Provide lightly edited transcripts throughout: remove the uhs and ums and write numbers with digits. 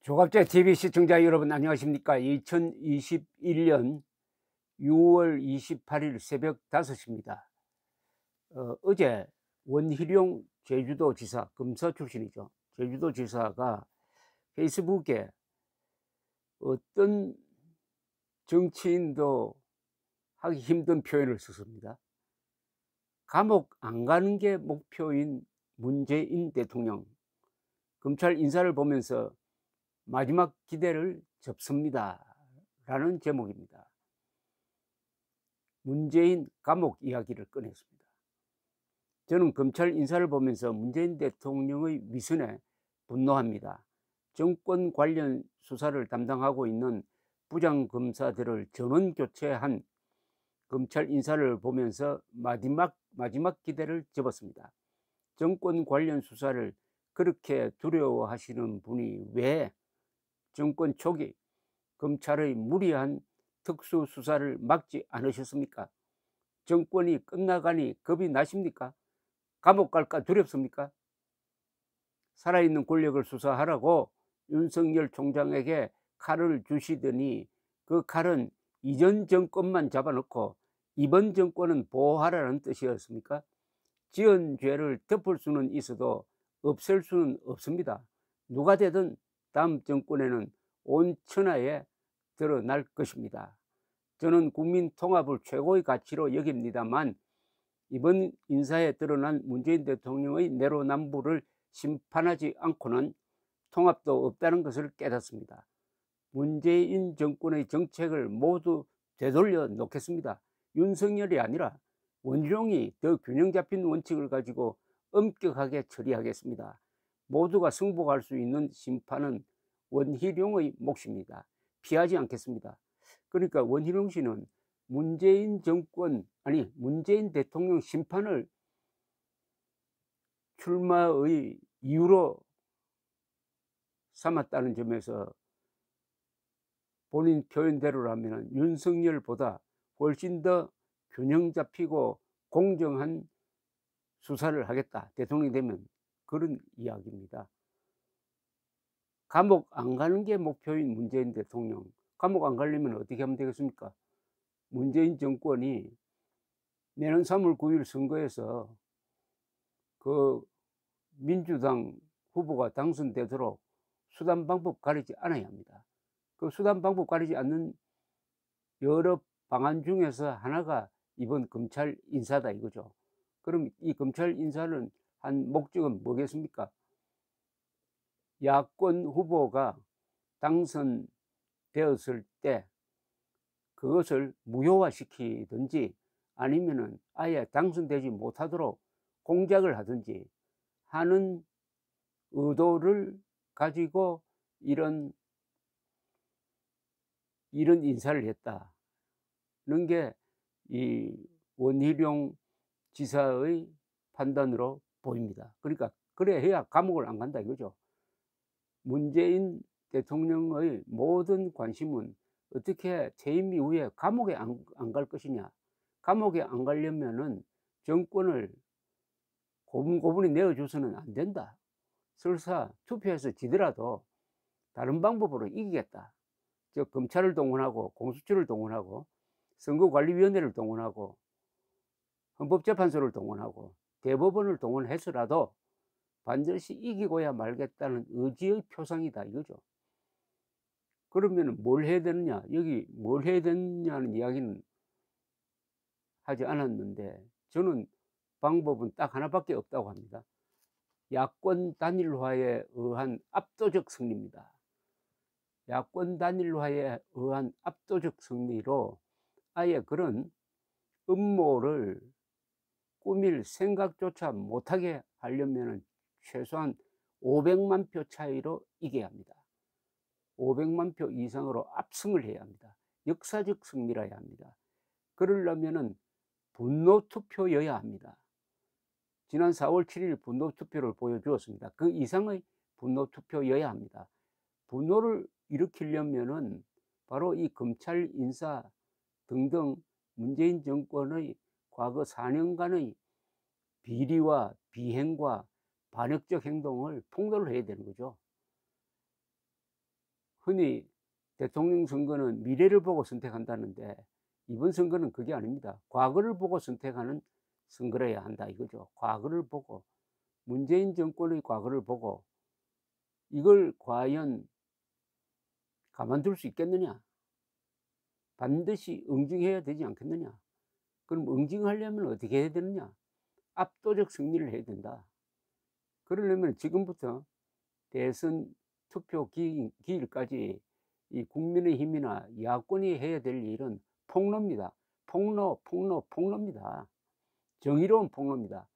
조갑제 TV 시청자 여러분 안녕하십니까? 2021년 6월 28일 새벽 5시입니다. 어제 원희룡 제주도지사, 검사 출신이죠. 제주도지사가 페이스북에 어떤 정치인도 하기 힘든 표현을 썼습니다. 감옥 안 가는 게 목표인 문재인 대통령, 검찰 인사를 보면서 마지막 기대를 접습니다 라는 제목입니다. 문재인 감옥 이야기를 꺼냈습니다. 저는 검찰 인사를 보면서 문재인 대통령의 위선에 분노합니다. 정권 관련 수사를 담당하고 있는 부장검사들을 전원 교체한 검찰 인사를 보면서 마지막 기대를 접었습니다. 정권 관련 수사를 그렇게 두려워하시는 분이 왜 정권 초기 검찰의 무리한 특수수사를 막지 않으셨습니까? 정권이 끝나가니 겁이 나십니까? 감옥 갈까 두렵습니까? 살아있는 권력을 수사하라고 윤석열 총장에게 칼을 주시더니 그 칼은 이전 정권만 잡아놓고 이번 정권은 보호하라는 뜻이었습니까? 지은 죄를 덮을 수는 있어도 없앨 수는 없습니다. 누가 되든 다음 정권에는 온 천하에 드러날 것입니다. 저는 국민 통합을 최고의 가치로 여깁니다만 이번 인사에 드러난 문재인 대통령의 내로남불을 심판하지 않고는 통합도 없다는 것을 깨닫습니다. 문재인 정권의 정책을 모두 되돌려 놓겠습니다. 윤석열이 아니라 원희룡이 더 균형 잡힌 원칙을 가지고 엄격하게 처리하겠습니다. 모두가 승복할 수 있는 심판은 원희룡의 몫입니다. 피하지 않겠습니다. 그러니까 원희룡 씨는 문재인 정권, 아니 문재인 대통령 심판을 출마의 이유로 삼았다는 점에서 본인 표현대로라면 윤석열보다 훨씬 더 균형 잡히고 공정한 수사를 하겠다, 대통령이 되면, 그런 이야기입니다. 감옥 안 가는 게 목표인 문재인 대통령, 감옥 안 가려면 어떻게 하면 되겠습니까? 문재인 정권이 내년 3월 9일 선거에서 그 민주당 후보가 당선되도록 수단 방법 가리지 않아야 합니다. 그 수단 방법 가리지 않는 여러 방안 중에서 하나가 이번 검찰 인사다 이거죠. 그럼 이 검찰 인사는 한 목적은 뭐겠습니까? 야권 후보가 당선되었을 때 그것을 무효화시키든지 아니면은 아예 당선되지 못하도록 공작을 하든지 하는 의도를 가지고 이런 인사를 했다는 게 이 원희룡 지사의 판단으로 보입니다. 그러니까 그래 해야 감옥을 안 간다 이거죠. 문재인 대통령의 모든 관심은 어떻게 퇴임 이후에 감옥에 안 갈 것이냐. 감옥에 안 가려면은 정권을 고분고분히 내어줘서는 안 된다. 설사 투표해서 지더라도 다른 방법으로 이기겠다. 즉 검찰을 동원하고 공수처를 동원하고 선거관리위원회를 동원하고 헌법재판소를 동원하고 대법원을 동원해서라도 반드시 이기고야 말겠다는 의지의 표상이다 이거죠. 그러면 뭘 해야 되느냐, 여기 뭘 해야 되느냐는 이야기는 하지 않았는데 저는 방법은 딱 하나밖에 없다고 합니다. 야권 단일화에 의한 압도적 승리입니다. 야권 단일화에 의한 압도적 승리로 아예 그런 음모를 꾸밀 생각조차 못하게 하려면 최소한 500만 표 차이로 이겨야 합니다. 500만 표 이상으로 압승을 해야 합니다. 역사적 승리라 해야 합니다. 그러려면 분노 투표여야 합니다. 지난 4월 7일 분노 투표를 보여주었습니다. 그 이상의 분노 투표여야 합니다. 분노를 일으키려면은 바로 이 검찰 인사 등등 문재인 정권의 과거 4년간의 비리와 비행과 반역적 행동을 폭로를 해야 되는 거죠. 흔히 대통령 선거는 미래를 보고 선택한다는데 이번 선거는 그게 아닙니다. 과거를 보고 선택하는 선거라야 한다 이거죠. 과거를 보고 문재인 정권의 과거를 보고 이걸 과연 가만둘 수 있겠느냐. 반드시 응징해야 되지 않겠느냐. 그럼 응징하려면 어떻게 해야 되느냐. 압도적 승리를 해야 된다. 그러려면 지금부터 대선 투표 기일까지 이 국민의힘이나 야권이 해야 될 일은 폭로입니다. 폭로입니다. 정의로운 폭로입니다.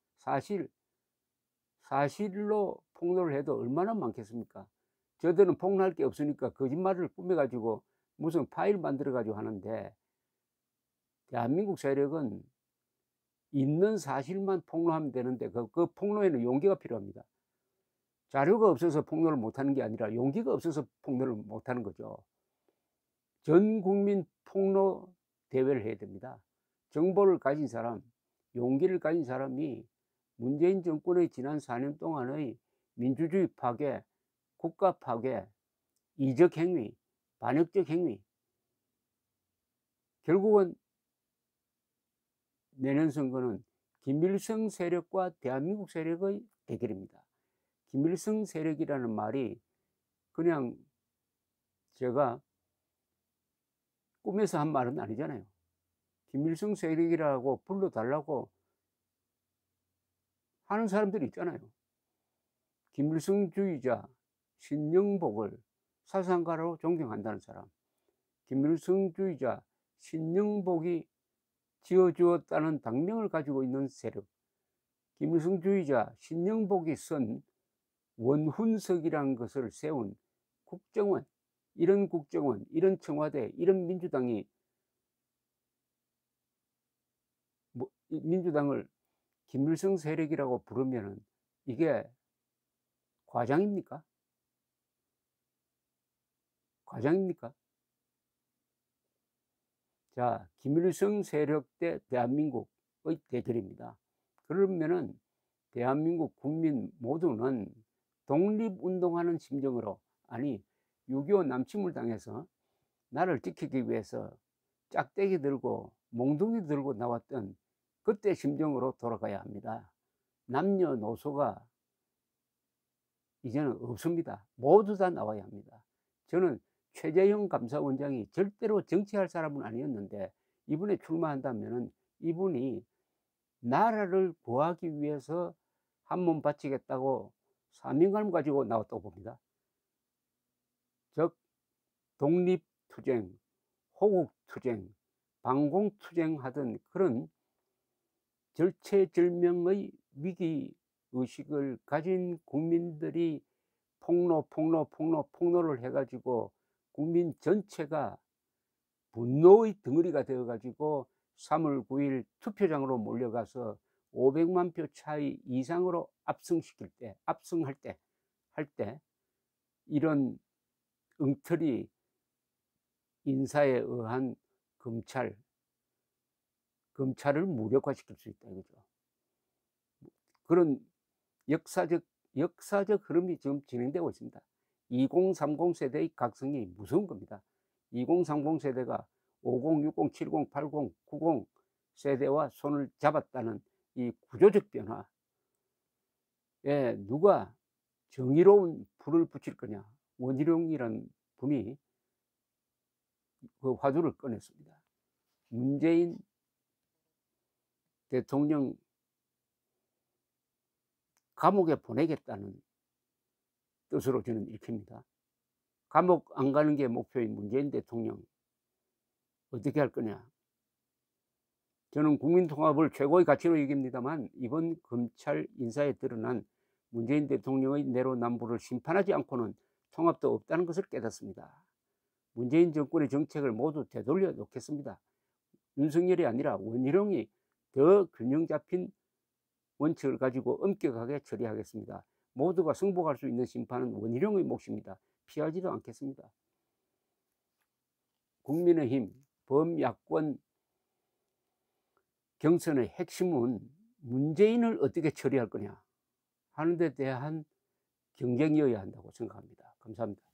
사실로 폭로를 해도 얼마나 많겠습니까? 저들은 폭로할 게 없으니까 거짓말을 꾸며가지고 무슨 파일 만들어가지고 하는데, 대한민국 세력은 있는 사실만 폭로하면 되는데 그 폭로에는 용기가 필요합니다. 자료가 없어서 폭로를 못하는 게 아니라 용기가 없어서 폭로를 못하는 거죠. 전 국민 폭로 대회를 해야 됩니다. 정보를 가진 사람, 용기를 가진 사람이 문재인 정권의 지난 4년 동안의 민주주의 파괴, 국가 파괴, 이적 행위, 반역적 행위, 결국은 내년 선거는 김일성 세력과 대한민국 세력의 대결입니다. 김일성 세력이라는 말이 그냥 제가 꿈에서 한 말은 아니잖아요. 김일성 세력이라고 불러달라고 하는 사람들이 있잖아요. 김일성주의자 신영복을 사상가로 존경한다는 사람, 김일성주의자 신영복이 지어주었다는 당명을 가지고 있는 세력, 김일성주의자 신영복이 쓴 원훈석이라는 것을 세운 국정원, 이런 국정원, 이런 청와대, 이런 민주당이 민주당을 김일성 세력이라고 부르면은 이게 과장입니까? 과장입니까? 자, 김일성 세력 대 대한민국의 대결입니다. 그러면은 대한민국 국민 모두는 독립운동하는 심정으로, 아니 6.25 남침을 당해서 나를 지키기 위해서 짝대기 들고 몽둥이 들고 나왔던 그때 심정으로 돌아가야 합니다. 남녀노소가 이제는 없습니다. 모두 다 나와야 합니다. 저는 최재형 감사원장이 절대로 정치할 사람은 아니었는데 이분이 출마한다면 이분이 나라를 구하기 위해서 한 몸 바치겠다고 사명감을 가지고 나왔다고 봅니다. 즉 독립투쟁, 호국투쟁, 반공투쟁 하던 그런 절체절명의 위기의식을 가진 국민들이 폭로를 해가지고 국민 전체가 분노의 덩어리가 되어가지고 3월 9일 투표장으로 몰려가서 500만 표 차이 이상으로 압승할 때 이런 엉터리 인사에 의한 검찰을 무력화시킬 수 있다 이거죠. 그런 역사적 흐름이 지금 진행되고 있습니다. 2030 세대의 각성이 무서운 겁니다. 2030 세대가 50, 60, 70, 80, 90 세대와 손을 잡았다는 이 구조적 변화에 누가 정의로운 불을 붙일 거냐. 원희룡이라는 분이 그 화두를 꺼냈습니다. 문재인 대통령 감옥에 보내겠다는 뜻으로 저는 읽힙니다. 감옥 안 가는 게 목표인 문재인 대통령 어떻게 할 거냐. 저는 국민통합을 최고의 가치로 여깁니다만 이번 검찰 인사에 드러난 문재인 대통령의 내로남불을 심판하지 않고는 통합도 없다는 것을 깨닫습니다. 문재인 정권의 정책을 모두 되돌려 놓겠습니다. 윤석열이 아니라 원희룡이 더 균형 잡힌 원칙을 가지고 엄격하게 처리하겠습니다. 모두가 승복할 수 있는 심판은 원희룡의 몫입니다. 피하지도 않겠습니다. 국민의힘 범야권 경선의 핵심은 문재인을 어떻게 처리할 거냐 하는 데 대한 경쟁이어야 한다고 생각합니다. 감사합니다.